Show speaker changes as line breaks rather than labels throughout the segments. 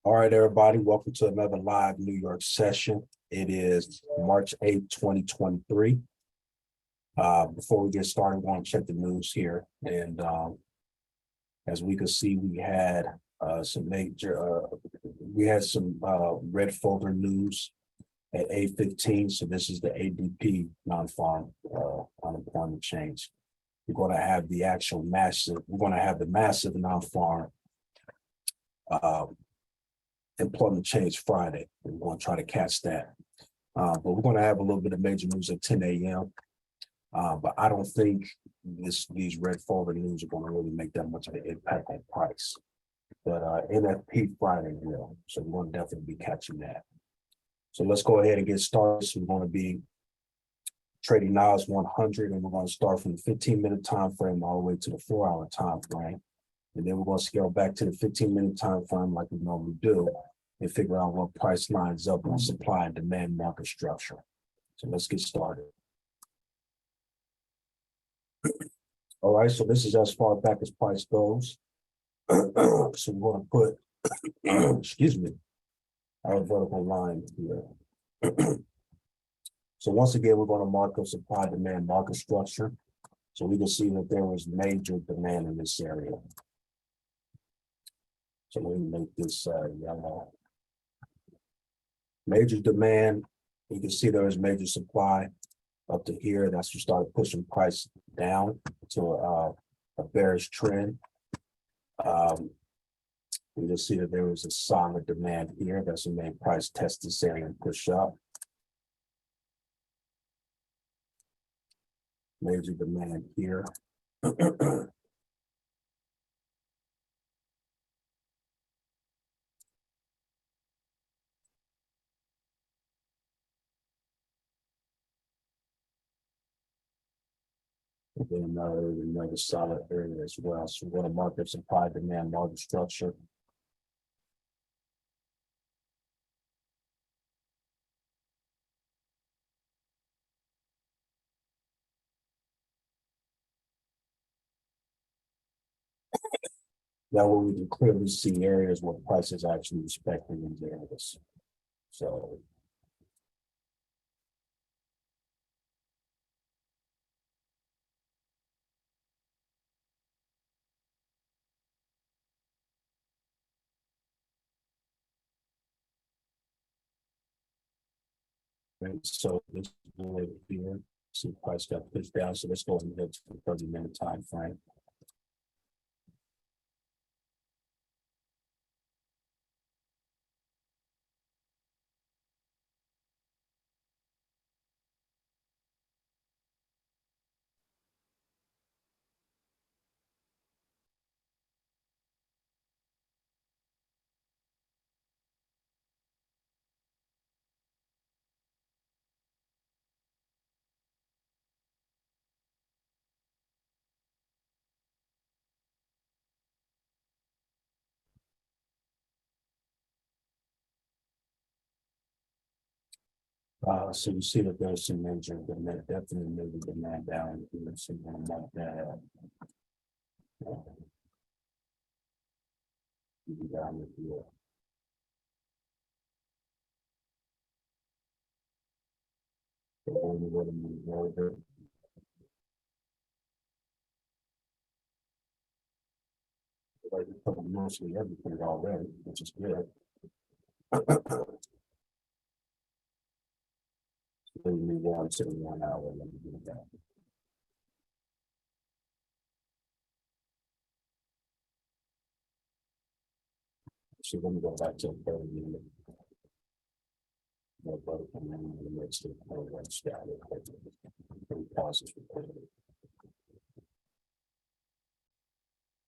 All right, everybody, welcome to another live New York session. It is March 8th, 2023. Before we get started, we want to check the news here. And as we can see, we had some red folder news at 8:15. So this is the ADP non-farm unemployment change. We're going to have the massive non-farm employment change Friday. We're going to try to catch that. But we're going to have a little bit of major news at 10 a.m. But I don't think these red folder news are going to really make that much of an impact on price. But NFP Friday will. So we're going to definitely be catching that. So let's go ahead and get started. So we're going to be trading NAS100, and we're going to start from the 15-minute time frame all the way to the 4-hour time frame. And then we're going to scale back to the 15-minute time frame like we normally do and figure out what price lines up on supply and demand market structure. So let's get started. All right, so this is as far back as price goes. So we're going to put, excuse me, our vertical line here. So once again, we're going to mark up supply demand market structure. So we can see that there was major demand in this area. So let me make this yellow. Major demand. You can see there is major supply up to here. That's what started pushing price down to a bearish trend. We can see that there was a solid demand here. That's what made price test this area and push up. Major demand here. And then another solid area as well. So we're going to mark up supply demand market structure. That way we can clearly see areas where price is actually respecting these areas. So so this is here. See price got pushed down. So let's go ahead and head to the 30-minute time frame. So you see that there's some major demand, definitely major demand down here. Something like that. Down here. Mostly everything already, which is good. So we move on to the 1 hour. Let me do that. So let me go back to the 30-minute.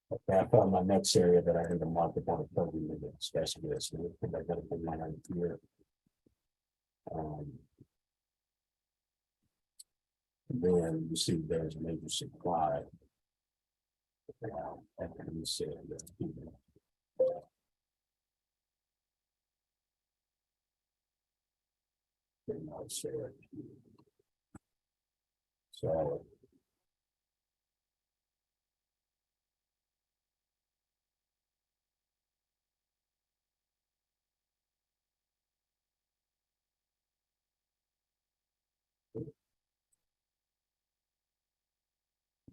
Okay, I found my next area that I need to mark about 30 minutes. That's good. So I got to put mine right here. Then you see there's major supply. Let me say that. So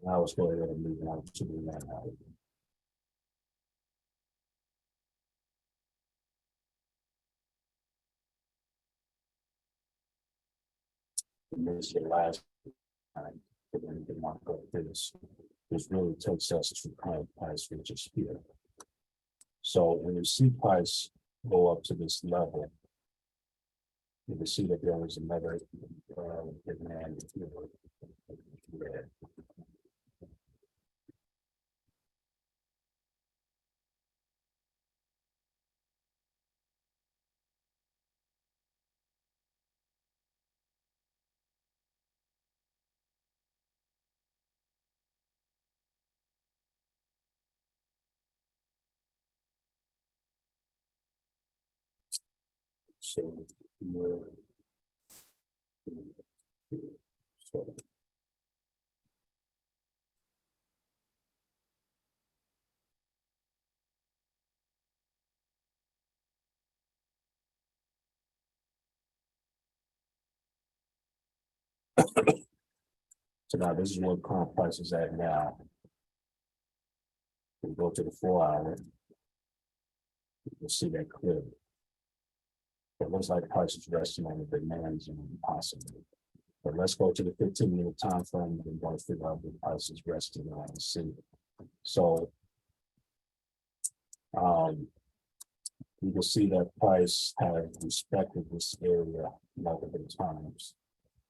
Now let's go ahead and move on to the line item. And this is the last time that we can mark up this. This really takes us to current price, which is here. So when you see price go up to this level, you can see that there is another demand here. So, so so now this is what current price is at now. We go to the 4 hour. You can see that clearly. It looks like price is resting on the demand zone possibly. But let's go to the 15-minute time frame and we're going to figure out the price is resting on and see. So you can see that price has respected this area multiple times,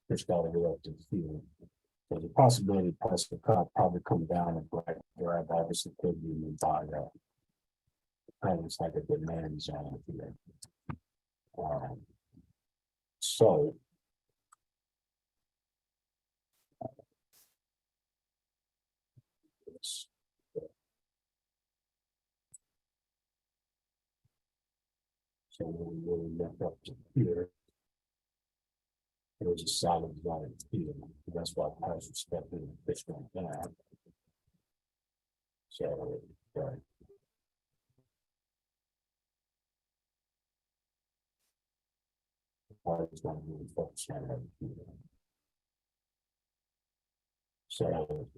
pushed all the way up to here. There's a possibility price could probably come down and grab all this liquidity and buy up. It's like a demand zone here. So when we really look up to here, there's a solid zone here. That's why price respected and fish went down. So, right. I was going to really focus on that here. So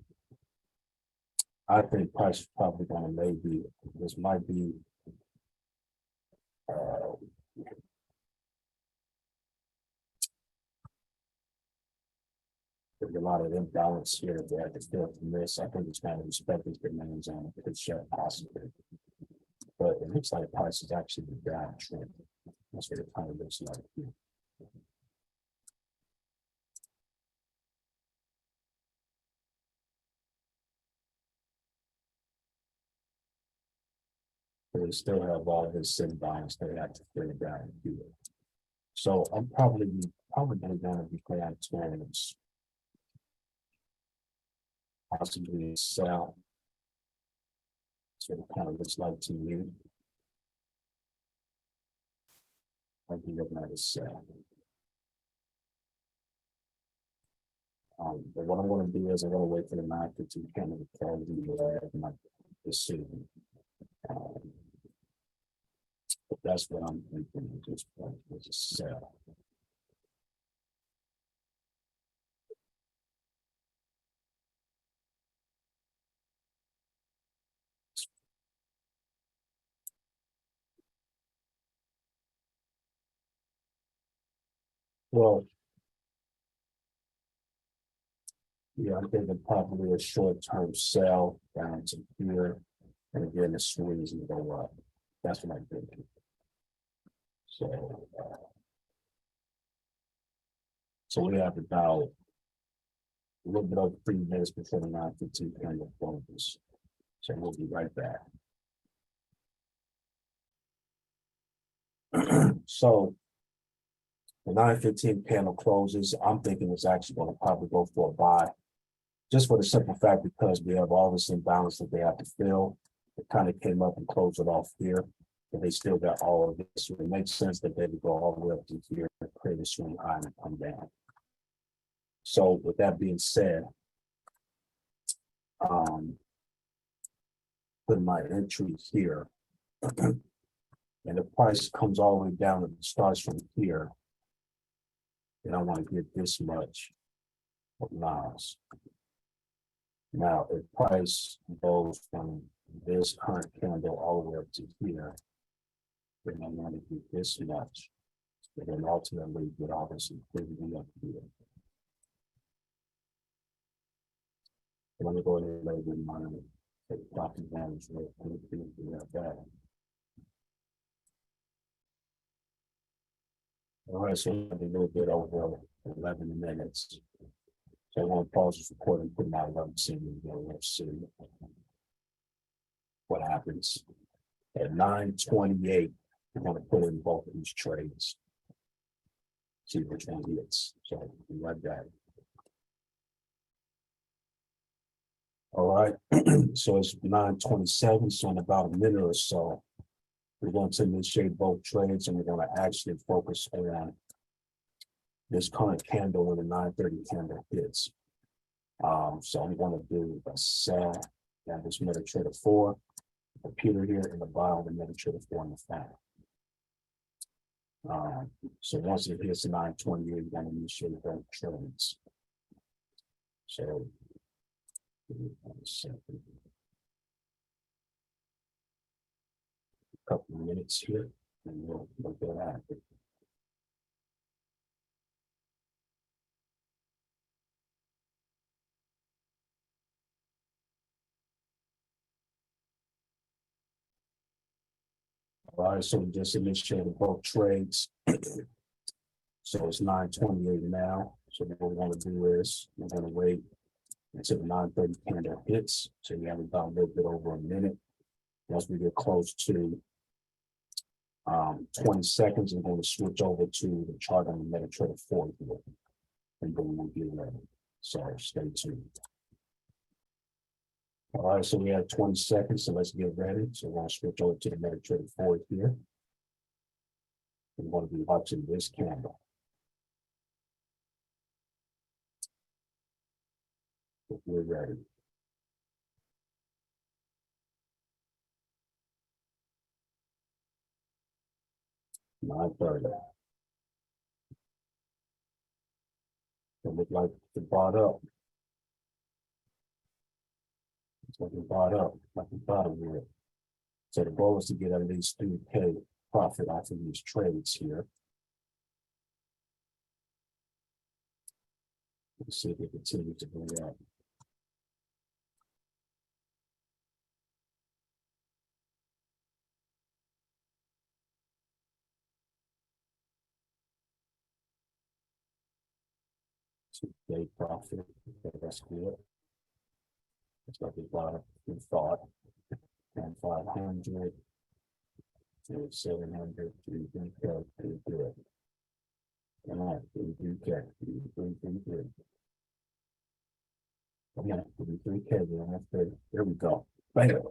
I think price is probably going to maybe, this might be there's a lot of imbalance here that I can feel from this. I think it's kind of respect this demand zone if it's shut possibly. But it looks like price is actually downtrend. That's what it kind of looks like here. They still have all this imbalance they have to bring it down here. So I'm probably going to be playing towards possibly sell. So it kind of looks like to me. I'd be looking at a sell. But what I'm going to do is I'm going to wait for the market to kind of tell me where my decision. But that's what I'm thinking at this point, is a sell. Well, yeah, I'm thinking probably a short-term sell down to here, and again, the swings and go up. That's what I'm thinking. So we have about a little bit over 3 minutes before the 9:15 candle closes. So we'll be right back. So the 9:15 candle closes. I'm thinking it's actually going to probably go for a buy. Just for the simple fact because we have all this imbalance that they have to fill. It kind of came up and closed it off here. But they still got all of this. So it makes sense that they would go all the way up to here, create a swing high and come down. So with that being said, put my entry here. And the price comes all the way down and starts from here. And I want to get this much of NAS. Now, if price goes from this current candle all the way up to here, then I'm going to do this much, and then ultimately get all this liquidity up here. Let me go ahead and label mine. Take profit advantage real quick. We have that. All right, so a little bit over 11 minutes. So I'm going to pause this recording, put my alerts in, and let's see what happens. At 9:28, we're going to put in both of these trades. See which one hits. So be right back. All right, so it's 9:27, so in about a minute or so, we're going to initiate both trades, and we're going to actually focus on this current candle when the 9:30 candle hits. So I'm going to do a sell and this MetaTrader 4 computer here, and the buy on the MetaTrader 4 in the fan. So once it hits 9:28, we're going to initiate both trades. So a couple of minutes here, and we'll look at that. All right, so we just initiated both trades. So it's 9:28 now. So what we're going to do is we're going to wait until the 9:30 candle hits. So we have about a little bit over a minute. Once we get close to 20 seconds, I'm going to switch over to the chart on the MetaTrader 4 here, and then we'll get ready. So stay tuned. All right, so we have 20 seconds, so let's get ready. So we're going to switch over to the MetaTrader 4 here. We're going to be watching this candle. If we're ready. $9.30. It looked like it bought up. It's like it bought up, like we thought it would. So the goal is to get at least 3K profit off of these trades here. Let's see if it continues to go up. $2K profit. Okay, that's good. It's like it bought up, we thought. And 500 to 700 to 3K, pretty good. Come on, 3K, 3K. Come on, 3K, there we go. Bam.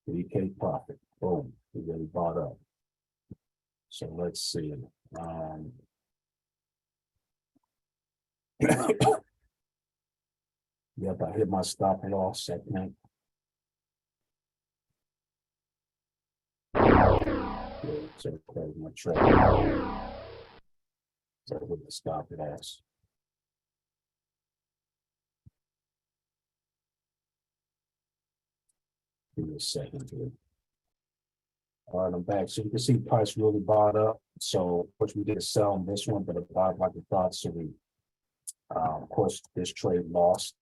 3K profit. Boom. We really bought up. So let's see. Yep, I hit my stop loss, I think. So close my trade. So with the stop loss. Give me a second here. All right, I'm back. So you can see price really bought up. So of course we did sell on this one, but it bought like we thought. So we of course this trade lost.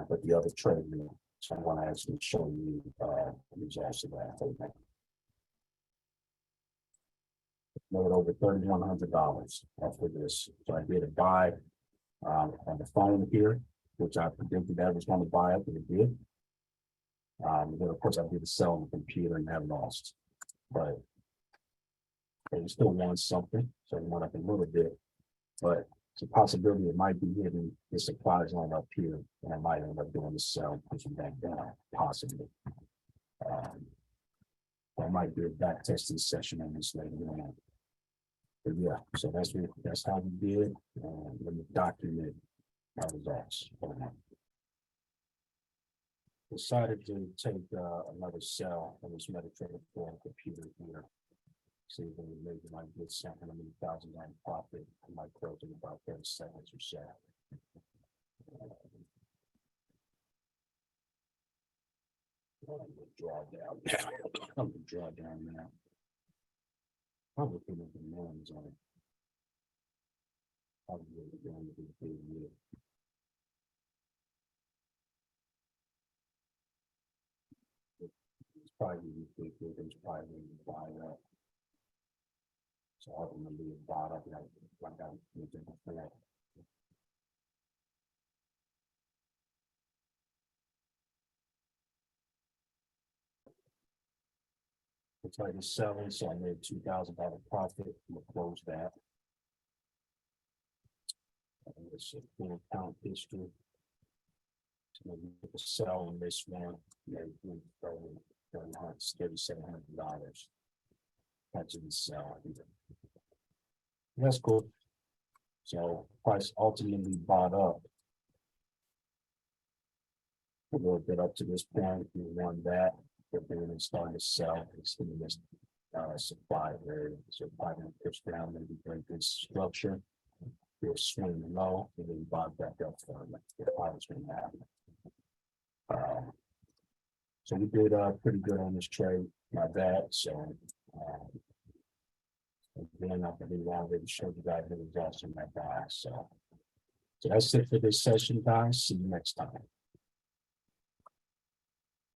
But the other trade, so I want to actually show you the results of that. Made over $3,100 off of this. So I did a buy on the phone here, which I predicted that was going to buy up, and it did. Then of course I did a sell on the computer and that lost, but it still won something, so it went up a little bit. But it's a possibility it might be hitting the supply zone up here, and I might end up doing the sell, pushing back down, possibly. There might be a back testing session on this later on. But yeah, so that's how we did. Let me document our results. Decided to take another sell on this MetaTrader 4 computer here. See if we maybe might get something, I $1,000 profit. I might close in about 30 seconds or so. Draw down. I'm gonna draw down now. Probably put the names on it. Probably going to be a big year. It's probably big. It's probably buy up. So I'm gonna be bought up like I did before. It's like it's selling, so I made $2,000 profit. I'm gonna close that. And it's a full account history. So we put the sell on this one. $3,700. That's in the sell. That's cool. So price ultimately bought up a little bit up to this point. We won that, but then it's starting to sell. It's in this supply area. So probably gonna push down, maybe break this structure. We'll swing low and then buy back up for like the price going to happen. So we did pretty good on this trade, not bad. So again, I believe I already showed you guys the results in that guy. So that's it for this session, guys. See you next time.